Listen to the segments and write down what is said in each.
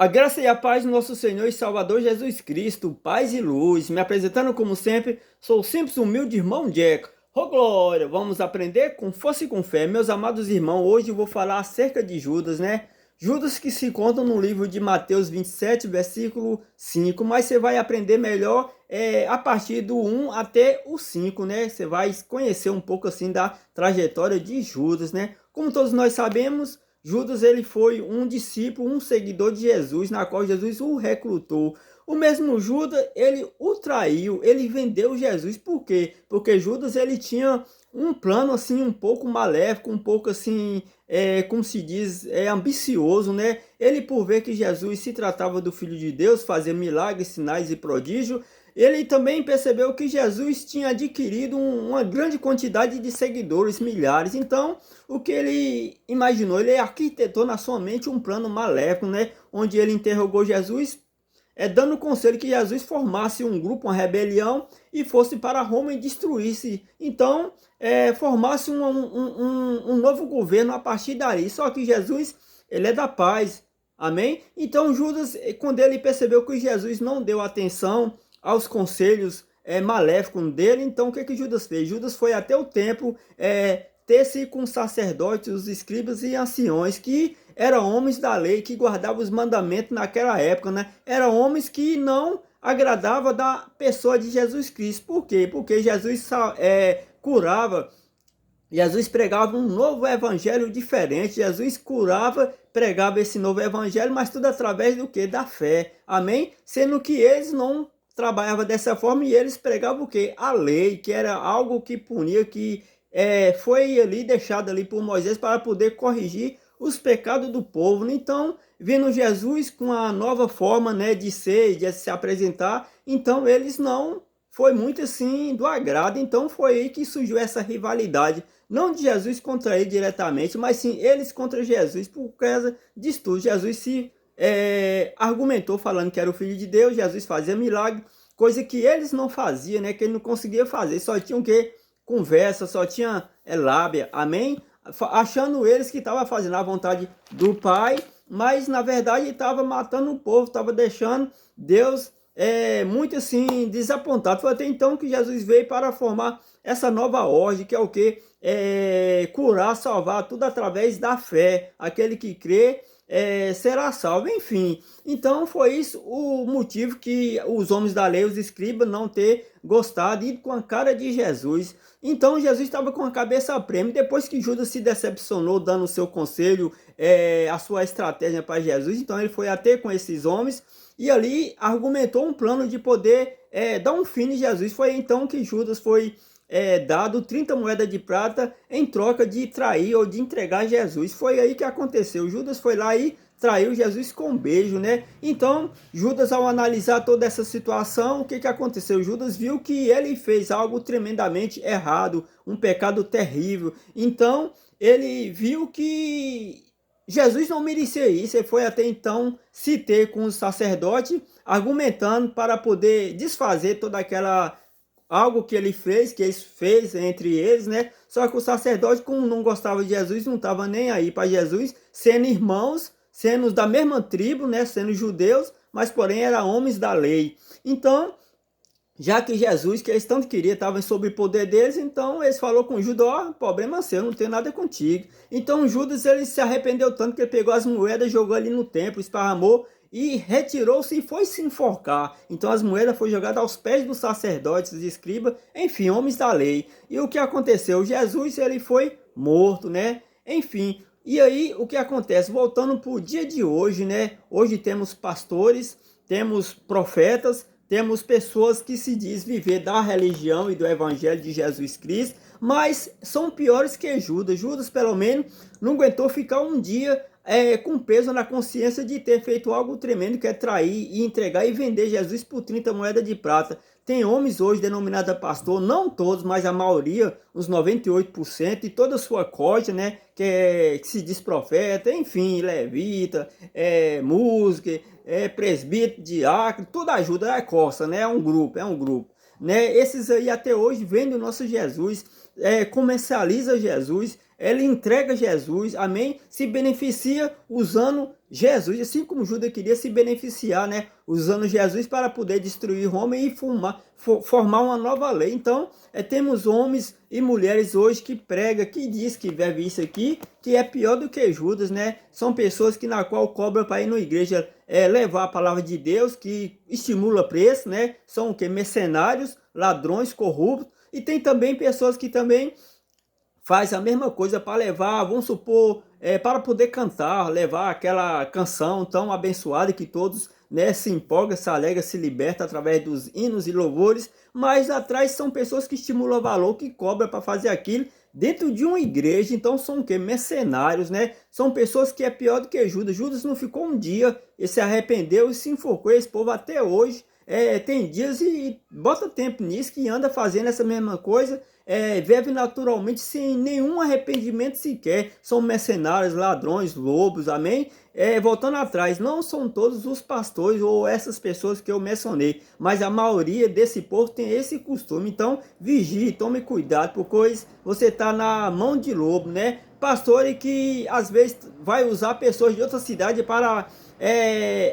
A graça e a paz do nosso Senhor e Salvador Jesus Cristo, paz e luz. Me apresentando como sempre, sou o simples humilde irmão Jack. Ô glória, vamos aprender com força e com fé. Meus amados irmãos, hoje eu vou falar acerca de Judas, né? Judas que se encontra no livro de Mateus 27, versículo 5, mas você vai aprender melhor a partir do 1 até o 5, né? Você vai conhecer um pouco assim da trajetória de Judas, né? Como todos nós sabemos, Judas ele foi um discípulo, um seguidor de Jesus, na qual Jesus o recrutou. O mesmo Judas, ele o traiu, ele vendeu Jesus. Por quê? Porque Judas ele tinha um plano assim um pouco maléfico, um pouco assim, como se diz, ambicioso, né? Ele por ver que Jesus se tratava do Filho de Deus, fazia milagres, sinais e prodígios, ele também percebeu que Jesus tinha adquirido uma grande quantidade de seguidores, milhares. Então, o que ele imaginou? Ele arquitetou na sua mente um plano maléfico, né? Onde ele interrogou Jesus, dando o conselho que Jesus formasse um grupo, uma rebelião, e fosse para Roma e destruísse. Então, formasse um novo governo a partir dali. Só que Jesus, ele é da paz. Amém? Então, Judas, quando ele percebeu que Jesus não deu atenção aos conselhos maléficos dele, então o que que Judas fez? Judas foi até o templo ter-se com os sacerdotes, os escribas e anciões, que eram homens da lei, que guardavam os mandamentos naquela época, né? Eram homens que não agradavam da pessoa de Jesus Cristo. Por quê? Porque Jesus curava, Jesus pregava um novo evangelho diferente. Jesus curava, pregava esse novo evangelho, mas tudo através do que? Da fé. Amém? Sendo que eles não trabalhavam dessa forma e eles pregavam o que? A lei, que era algo que punia, que foi ali deixado ali por Moisés para poder corrigir os pecados do povo. Então, vendo Jesus com a nova forma, né, de ser, de se apresentar, então eles não foi muito assim do agrado. Então foi aí que surgiu essa rivalidade, não de Jesus contra ele diretamente, mas sim eles contra Jesus, por causa disso tudo. Jesus se argumentou falando que era o Filho de Deus. Jesus fazia milagre, coisa que eles não faziam, né? Que ele não conseguia fazer, só tinham o quê? Conversa, só tinha lábia, amém? Achando eles que estava fazendo a vontade do Pai, mas na verdade estava matando o povo, estava deixando Deus muito assim desapontado. Foi até então que Jesus veio para formar essa nova ordem, que é o que? Curar, salvar, tudo através da fé. Aquele que crê será salvo, enfim. Então foi isso o motivo que os homens da lei, os escribas, não ter gostado, ido com a cara de Jesus. Então Jesus estava com a cabeça a prêmio. Depois que Judas se decepcionou, dando o seu conselho, a sua estratégia para Jesus, então ele foi até com esses homens e ali argumentou um plano de poder dar um fim em Jesus. Foi então que Judas foi dado 30 moedas de prata em troca de trair ou de entregar Jesus. Foi aí que aconteceu. Judas foi lá e traiu Jesus com um beijo, né? Então, Judas, ao analisar toda essa situação, o que que aconteceu? Judas viu que ele fez algo tremendamente errado, um pecado terrível. Então, ele viu que Jesus não merecia isso. Ele foi até então se ter com os sacerdotes, argumentando para poder desfazer toda aquela algo que ele fez, que eles fez entre eles, né? Só que o sacerdote, como não gostava de Jesus, não estava nem aí para Jesus, sendo irmãos, sendo da mesma tribo, né? Sendo judeus, mas porém eram homens da lei. Então, já que Jesus, que eles tanto queriam, estava sob o poder deles, então eles falaram com Judas: ó, problema seu, não tem nada contigo. Então Judas, ele se arrependeu tanto que ele pegou as moedas, jogou ali no templo, esparramou e retirou-se e foi se enforcar. Então as moedas foram jogadas aos pés dos sacerdotes, dos escribas, enfim, homens da lei. E o que aconteceu? Jesus, ele foi morto, né? Enfim, e aí o que acontece? Voltando para o dia de hoje, né? Hoje temos pastores, temos profetas, temos pessoas que se diz viver da religião e do evangelho de Jesus Cristo, mas são piores que Judas. Judas, pelo menos, não aguentou ficar um dia com peso na consciência de ter feito algo tremendo, que é trair e entregar e vender Jesus por 30 moedas de prata. Tem homens hoje denominados pastor, não todos, mas a maioria, uns 98%, e toda a sua corte, né, que se diz profeta, enfim, levita, música, presbítero, diácono, tudo ajuda, costa, né, é um grupo. Né? Esses aí até hoje vendem o nosso Jesus, comercializa Jesus, ele entrega Jesus, amém? Se beneficia usando Jesus, assim como Judas queria se beneficiar, né? Usando Jesus para poder destruir Roma e formar uma nova lei. Então, temos homens e mulheres hoje que pregam, que diz que vive isso aqui, que é pior do que Judas, né? São pessoas que na qual cobram para ir na igreja levar a palavra de Deus, que estimula preço, né? São o que? Mercenários, ladrões, corruptos. E tem também pessoas que também faz a mesma coisa para levar, vamos supor, para poder cantar, levar aquela canção tão abençoada que todos, né, se empolgam, se alegram, se libertam através dos hinos e louvores, mas atrás são pessoas que estimulam valor, que cobram para fazer aquilo dentro de uma igreja. Então são o quê? Mercenários, né? São pessoas que é pior do que Judas. Judas não ficou um dia, ele se arrependeu e se enfocou. Esse povo até hoje tem dias e bota tempo nisso, que anda fazendo essa mesma coisa, vive naturalmente sem nenhum arrependimento sequer. São mercenários, ladrões, lobos, amém? Voltando atrás, não são todos os pastores ou essas pessoas que eu mencionei, mas a maioria desse povo tem esse costume. Então vigie, tome cuidado, porque você está na mão de lobo, né? Pastor que às vezes vai usar pessoas de outra cidade para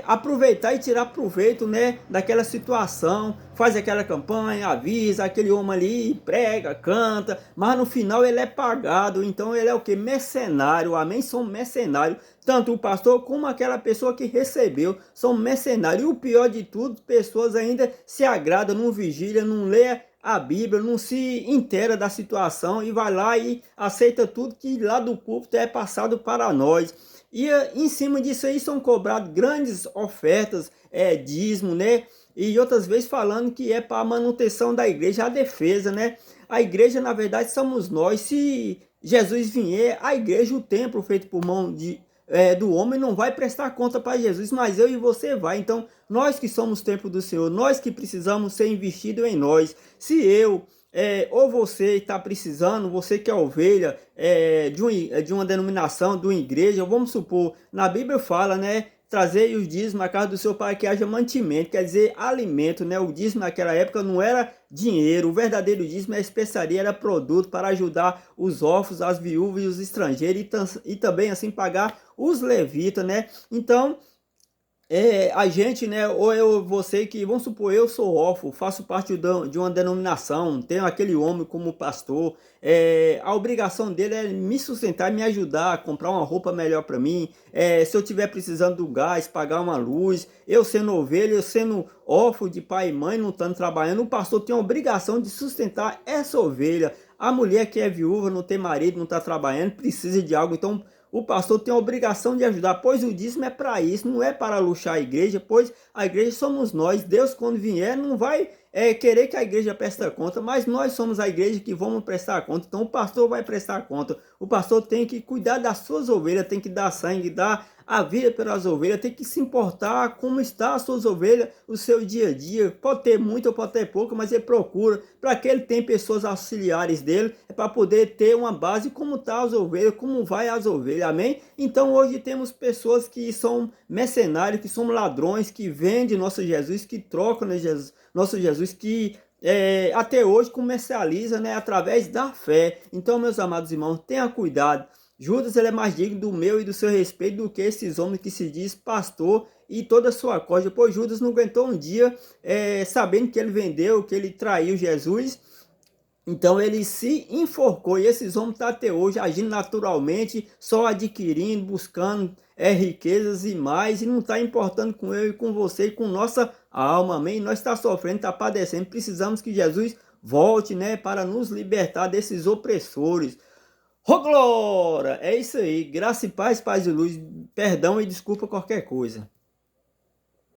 aproveitar e tirar proveito, né, daquela situação, faz aquela campanha, avisa, aquele homem ali prega, canta, mas no final ele é pagado. Então ele é o que? Mercenário, amém? São mercenários, tanto o pastor como aquela pessoa que recebeu, são mercenários. E o pior de tudo, pessoas ainda se agradam, não vigília, não lê a Bíblia, não se inteira da situação e vai lá e aceita tudo que lá do púlpito é passado para nós. E em cima disso aí são cobradas grandes ofertas, dízimo, né? E outras vezes falando que é para a manutenção da igreja, a defesa, né? A igreja, na verdade, somos nós. Se Jesus vier, a igreja, o templo feito por mão do homem, não vai prestar conta para Jesus, mas eu e você vai. Então, nós que somos templo do Senhor, nós que precisamos ser investido em nós. Se eu ou você está precisando, você que é ovelha de uma denominação, de uma igreja, vamos supor, na Bíblia fala, né? Trazer os dízimos à casa do seu pai, que haja mantimento, quer dizer, alimento, né? O dízimo naquela época não era dinheiro, o verdadeiro dízimo é especiaria, era produto para ajudar os órfãos, as viúvas e os estrangeiros, e também assim pagar os levitas, né? Então, a gente, né, ou eu, você que, vamos supor, eu sou órfão, faço parte de uma denominação, tenho aquele homem como pastor, a obrigação dele é me sustentar, me ajudar, comprar uma roupa melhor para mim, se eu tiver precisando do gás, pagar uma luz, eu sendo ovelha, eu sendo órfão de pai e mãe, não estando trabalhando, o pastor tem a obrigação de sustentar essa ovelha. A mulher que é viúva, não tem marido, não está trabalhando, precisa de algo, então o pastor tem a obrigação de ajudar, pois o dízimo é para isso, não é para luxar a igreja, pois a igreja somos nós. Deus, quando vier, não vai querer que a igreja preste conta, mas nós somos a igreja que vamos prestar conta. Então o pastor vai prestar conta. O pastor tem que cuidar das suas ovelhas, tem que dar sangue, dar a vida pelas ovelhas, tem que se importar como está as suas ovelhas, o seu dia a dia. Pode ter muito ou pode ter pouco, mas ele procura, para que ele tenha pessoas auxiliares dele, para poder ter uma base como está as ovelhas, como vai as ovelhas, amém? Então hoje temos pessoas que são mercenários, que são ladrões, que vendem nosso Jesus, que trocam nosso Jesus, que até hoje comercializa, né, através da fé. Então, meus amados irmãos, tenha cuidado. Judas, ele é mais digno do meu e do seu respeito do que esses homens que se diz pastor e toda a sua corda, pois Judas não aguentou um dia sabendo que ele vendeu, que ele traiu Jesus. Então ele se enforcou, e esses homens estão até hoje agindo naturalmente, só adquirindo, buscando riquezas e mais, e não está importando com eu e com você e com nossa alma, amém? Nós está sofrendo, está padecendo, precisamos que Jesus volte, né, para nos libertar desses opressores. Ô glória! É isso aí, graça e paz, paz e luz, perdão e desculpa qualquer coisa.